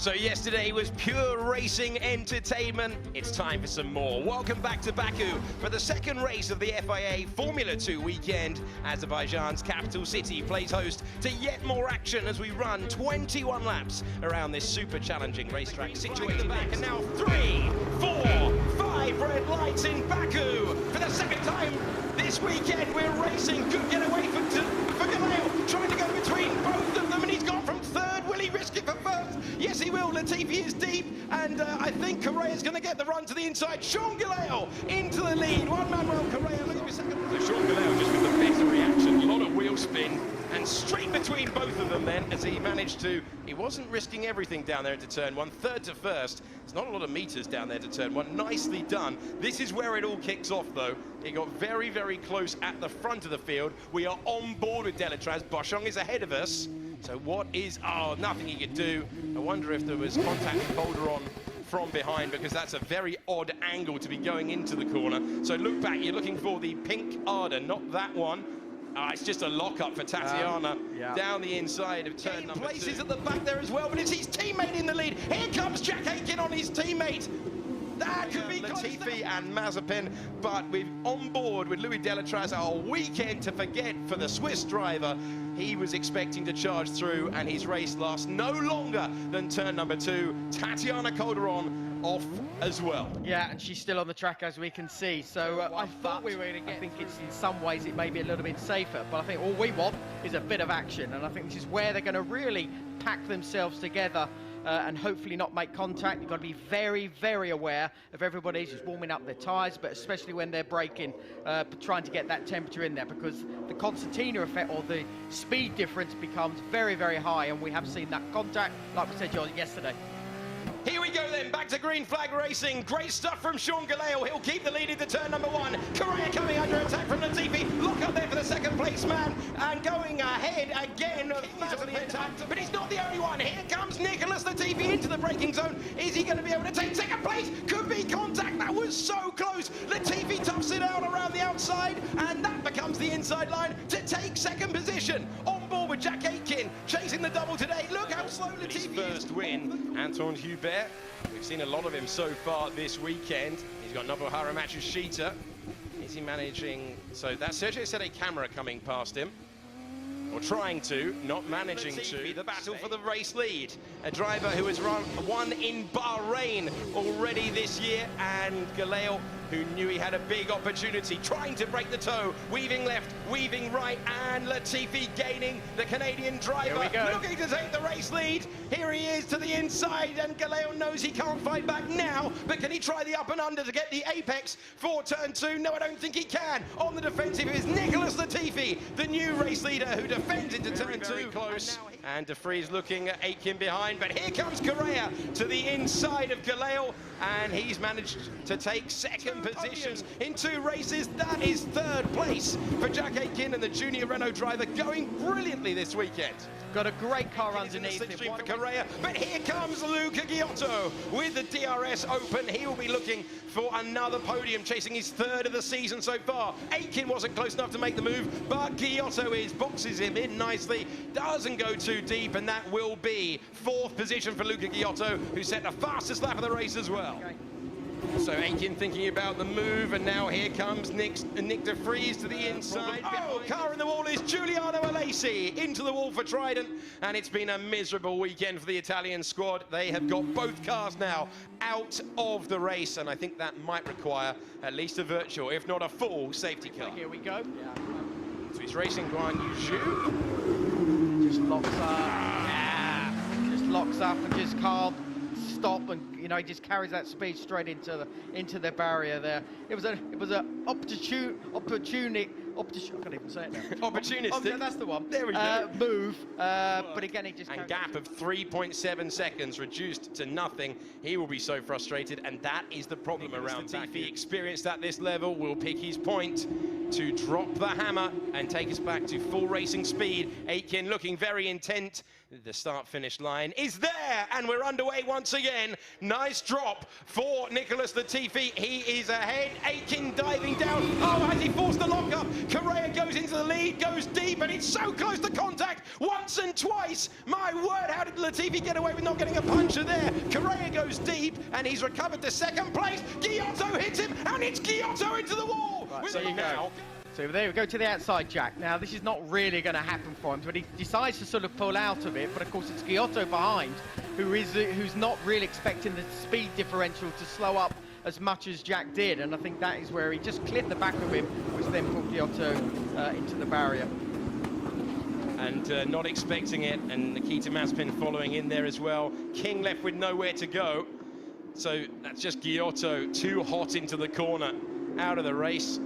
So yesterday was pure racing entertainment. It's time for some more. Welcome back to Baku for the second race of the FIA Formula 2 weekend. Azerbaijan's capital city plays host to yet more action as we run 21 laps around this super challenging racetrack situated back. And now 3, 4, 5 red lights in Baku. For the second time this weekend we're racing. Could get away for Galeo, trying to go between both of them, and he's gone from third. Will he risk it for first? Yes, he will. Latifi is deep, and I think Correa's going to get the run to the inside. Sean Galeo into the lead. Manuel Correa looking for second. So Sean Galeo just with the better reaction. A lot of wheel spin, and straight between both of them then, as he managed to. He wasn't risking everything down there into turn one. Third to first. There's not a lot of meters down there to turn one. Nicely done. This is where it all kicks off, though. It got very, very close at the front of the field. We are on board with Delatraz. Boschung is ahead of us. So what is... Oh, nothing he could do. I wonder if there was contact with Calderon from behind, because that's a very odd angle to be going into the corner. So look back. You're looking for the pink Arda, not that one. It's just a lock-up for Tatiana down the inside of turn number 2. Places at the back there as well, but it's his teammate in the lead. Here comes Jack Aitken on his teammate. That could be Latifi and Mazepin, but we're on board with Louis Delatraz, our weekend to forget for the Swiss driver. He was expecting to charge through, and his race lasts no longer than turn number 2. Tatiana Calderon off as well. Yeah, and she's still on the track, as we can see. So I thought we were going to get... I think it's, in some ways, it may be a little bit safer, but I think all we want is a bit of action, and I think this is where they're going to really pack themselves together and hopefully not make contact. You've got to be very, very aware of everybody who's warming up their tyres, but especially when they're braking, trying to get that temperature in there, because the concertina effect, or the speed difference, becomes very, very high, and we have seen that contact, like we said yesterday. Here we go then, back to green flag racing. Great stuff from Sean Galeo. He'll keep the lead into turn number 1. Correa coming under attack from Latifi. Lock up there for the second place man. And going ahead again. But he's not the only one. Here comes Nicholas Latifi into the braking zone. Is he going to be able to take second place? Could be contact. That was so close. Latifi toughs it out around the outside. And that becomes the inside line to take second position. On board with Jack Aitken, chasing the double today. Look how slow Latifi is. First win, Anton Hubert. We've seen a lot of him so far this weekend. He's got Nobuharu Matsushita. Is he managing? So that's Sergio Sede camera coming past him. Or trying to, not managing to. The battle for the race lead. A driver who has won in Bahrain already this year. And Galeo, who knew he had a big opportunity, trying to break the toe, weaving left, weaving right, and Latifi gaining the Canadian driver, looking to take the race lead. Here he is to the inside, and Galeo knows he can't fight back now, but can he try the up and under to get the apex for turn 2? No, I don't think he can. On the defensive is Nicholas Latifi, the new race leader who defends into turn 2. Close. And De Vries looking at Aitken behind, but here comes Correa to the inside of Galeo, and he's managed to take second positions in 2 races. That is third place for Jack Aitken, and the junior Renault driver going brilliantly this weekend. Got a great car underneath him for Correa, but here comes Luca Giotto with the DRS open. He will be looking for another podium, chasing his 3rd of the season so far. Aitken wasn't close enough to make the move, but Giotto boxes him in nicely, doesn't go too deep, and that will be 4th position for Luca Giotto, who set the fastest lap of the race as well. Okay. So Aitken thinking about the move, and now here comes Nick De Vries to the inside. Oh, car in the wall is Giuliano Alesi into the wall for Trident, and it's been a miserable weekend for the Italian squad. They have got both cars now out of the race, and I think that might require at least a virtual, if not a full, safety car. Here we go. So he's racing Guan Yu Zhu. Just locks up. Yeah. Just locks up and just can't stop, and he just carries that speed straight into the barrier there. It was a opportunistic. I can't even say it now. Opportunistic. That's the one. There we go. Move. But again, he just... And gap of 3.7 seconds reduced to nothing. He will be so frustrated, and that is the problem around Baku. If he experienced at this level, will pick his point to drop the hammer and take us back to full racing speed. Aitken looking very intent The start-finish line is there, and we're underway once again. Nice drop for Nicholas Latifi. He is ahead. Aitken diving down. Oh, has he forced the lock-up? Correa goes into the lead, goes deep, and it's so close to contact once and twice. My word, how did Latifi get away with not getting a puncher there? Correa goes deep, and he's recovered to second place. Giotto hits him, and it's Giotto into the wall. Right, so you go. So there we go to the outside, Jack. Now, this is not really going to happen for him, but he decides to sort of pull out of it. But, of course, it's Giotto behind, who's not really expecting the speed differential to slow up as much as Jack did. And I think that is where he just cleared the back of him, which then put Giotto into the barrier. And not expecting it, and Nikita Mazepin following in there as well. King left with nowhere to go. So that's just Giotto too hot into the corner, out of the race.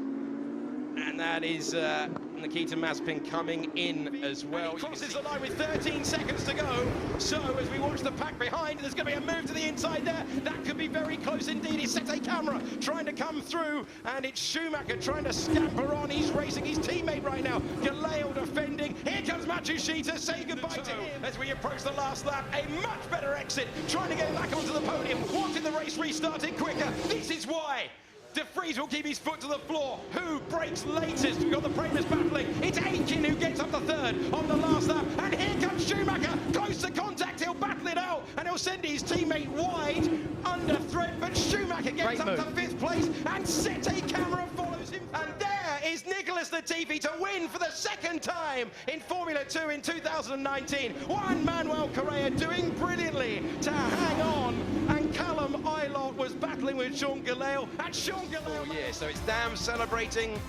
And that is Nikita Mazepin coming in as well. He crosses the line with 13 seconds to go. So as we watch the pack behind, there's going to be a move to the inside there. That could be very close indeed. It's Sete Camera trying to come through, and it's Schumacher trying to scamper on. He's racing his teammate right now. Galeo defending. Here comes Matsushita. Say goodbye to him as we approach the last lap. A much better exit, trying to get back onto the podium. Wanted the race restarted quicker. This is why. De Vries will keep his foot to the floor. Who breaks latest? We've got the Premiers battling. It's Aitken who gets up to third on the last lap. And here comes Schumacher. Close to contact. He'll battle it out. And he'll send his teammate wide under threat. But Schumacher gets up to fifth place. And Sete Camera follows him. And there is Nicholas Latifi to win for the second time in Formula 2 in 2019. Juan Manuel Correa doing brilliantly to hang on. And Callum Eilert was battling with Sean Galeo. And Sean Galeo, yeah, so it's Dam celebrating.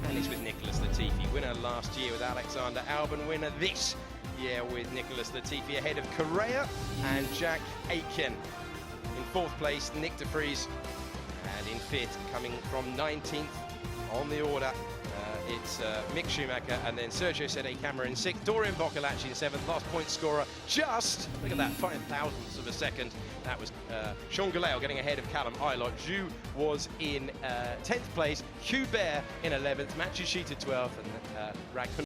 And it's with Nicholas Latifi. Winner last year with Alexander Albon. Winner this year with Nicholas Latifi ahead of Correa and Jack Aitken. In fourth place, Nick De Vries. And in fifth, coming from 19th on the order, it's Mick Schumacher, and then Sergio Sete Camera in sixth, Dorian Boccolacci in seventh, last point scorer, just, look at that, 5 thousandths of a second. That was Sean Galeo getting ahead of Callum Eilert. Zhu was in 10th place, Hubert in 11th, Matsushita 12th, and Ragnar